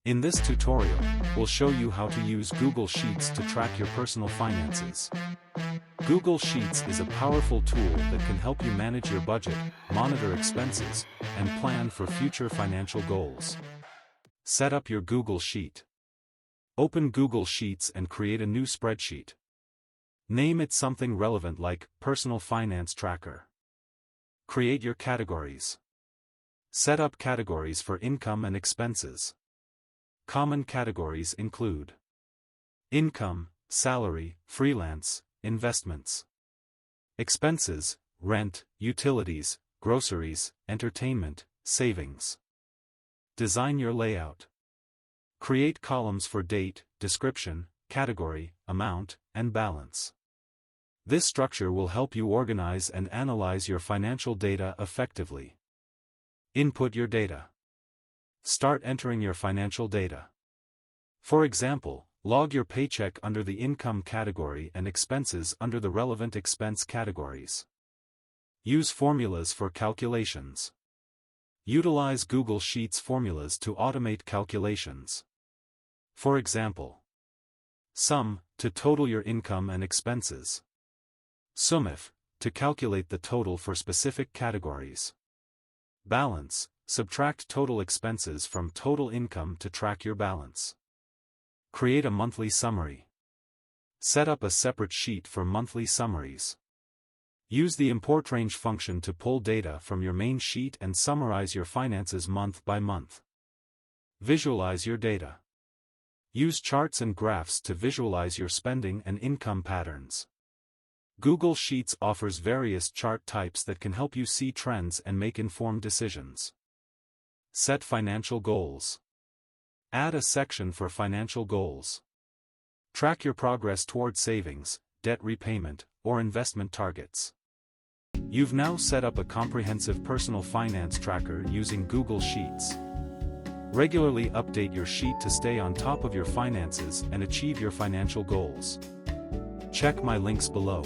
In this tutorial, we'll show you how to use Google Sheets to track your personal finances. Google Sheets is a powerful tool that can help you manage your budget, monitor expenses, and plan for future financial goals. Set up your Google Sheet. Open Google Sheets and create a new spreadsheet. Name it something relevant like Personal Finance Tracker. Create your categories. Set up categories for income and expenses. Common categories include income, salary, freelance, investments. Expenses, rent, utilities, groceries, entertainment, savings. Design your layout. Create columns for date, description, category, amount, and balance. This structure will help you organize and analyze your financial data effectively. Input your data. Start entering your financial data. For example, log your paycheck under the income category and expenses under the relevant expense categories. Use formulas for calculations. Utilize Google Sheets formulas to automate calculations. For example, sum, to total your income and expenses. SUMIF, to calculate the total for specific categories. Balance, subtract total expenses from total income to track your balance. Create a monthly summary. Set up a separate sheet for monthly summaries. Use the import range function to pull data from your main sheet and summarize your finances month by month. Visualize your data. Use charts and graphs to visualize your spending and income patterns. Google Sheets offers various chart types that can help you see trends and make informed decisions. Set financial goals. Add a section for financial goals. Track your progress toward savings, debt repayment, or investment targets. You've now set up a comprehensive personal finance tracker using Google Sheets. Regularly update your sheet to stay on top of your finances and achieve your financial goals. Check my links below.